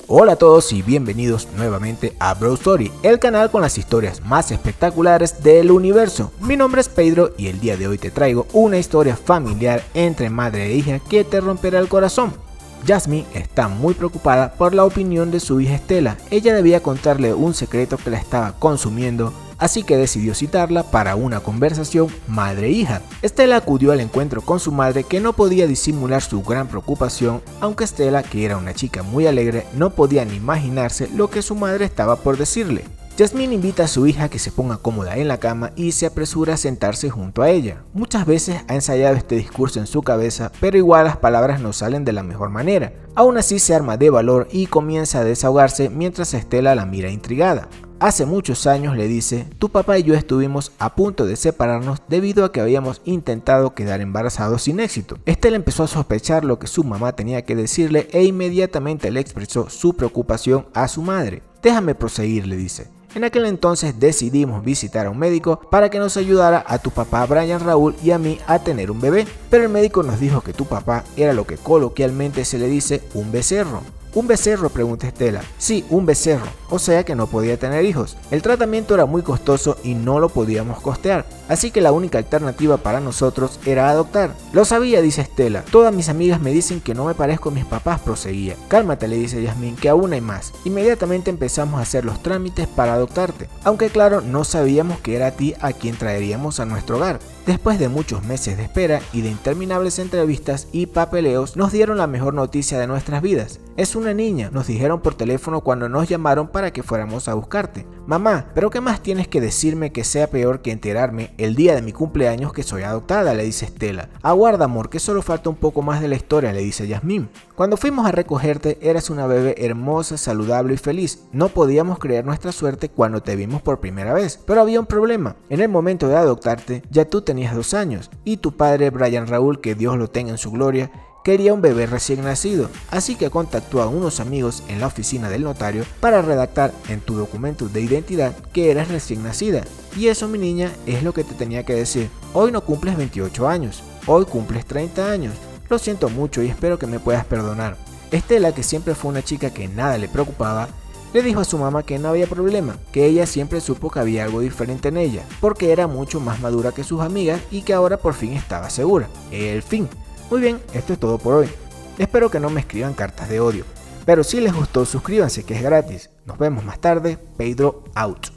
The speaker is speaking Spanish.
Hola a todos y bienvenidos nuevamente a Bro Story, el canal con las historias más espectaculares del universo. Mi nombre es Pedro y el día de hoy te traigo una historia familiar entre madre e hija que te romperá el corazón. Jasmine está muy preocupada por la opinión de su hija Estela. Ella debía contarle un secreto que la estaba consumiendo, así que decidió citarla para una conversación madre-hija. Estela acudió al encuentro con su madre, que no podía disimular su gran preocupación, aunque Estela, que era una chica muy alegre, no podía ni imaginarse lo que su madre estaba por decirle. Jasmine invita a su hija a que se ponga cómoda en la cama y se apresura a sentarse junto a ella. Muchas veces ha ensayado este discurso en su cabeza, pero igual las palabras no salen de la mejor manera. Aún así se arma de valor y comienza a desahogarse mientras Estela la mira intrigada. Hace muchos años, le dice, tu papá y yo estuvimos a punto de separarnos debido a que habíamos intentado quedar embarazados sin éxito. Estela empezó a sospechar lo que su mamá tenía que decirle e inmediatamente le expresó su preocupación a su madre. Déjame proseguir, le dice. En aquel entonces decidimos visitar a un médico para que nos ayudara a tu papá Brian Raúl y a mí a tener un bebé, pero el médico nos dijo que tu papá era lo que coloquialmente se le dice un becerro. ¿Un becerro?, pregunta Estela. Sí, un becerro, o sea que no podía tener hijos. El tratamiento era muy costoso y no lo podíamos costear, así que la única alternativa para nosotros era adoptar. Lo sabía, dice Estela. Todas mis amigas me dicen que no me parezco a mis papás, proseguía. Cálmate, le dice Jasmine, que aún hay más. Inmediatamente empezamos a hacer los trámites para adoptarte, aunque claro, no sabíamos que era a ti a quien traeríamos a nuestro hogar. Después de muchos meses de espera y de interminables entrevistas y papeleos, nos dieron la mejor noticia de nuestras vidas. Es una niña, nos dijeron por teléfono cuando nos llamaron para que fuéramos a buscarte. Mamá, ¿pero qué más tienes que decirme que sea peor que enterarme el día de mi cumpleaños que soy adoptada?, le dice Estela. Aguarda, amor, que solo falta un poco más de la historia, le dice Jasmine. Cuando fuimos a recogerte, eras una bebé hermosa, saludable y feliz. No podíamos creer nuestra suerte cuando te vimos por primera vez, pero había un problema. En el momento de adoptarte, ya tú tenías 2 años, y tu padre Brian Raúl, que Dios lo tenga en su gloria, quería un bebé recién nacido, así que contactó a unos amigos en la oficina del notario para redactar en tu documento de identidad que eras recién nacida. Y eso, mi niña, es lo que te tenía que decir. Hoy no cumples 28 años, hoy cumples 30 años. Lo siento mucho y espero que me puedas perdonar. Estela, que siempre fue una chica que nada le preocupaba, le dijo a su mamá que no había problema, que ella siempre supo que había algo diferente en ella, porque era mucho más madura que sus amigas y que ahora por fin estaba segura. El fin. Muy bien, esto es todo por hoy. Espero que no me escriban cartas de odio, pero si les gustó suscríbanse, que es gratis. Nos vemos más tarde. Pedro out.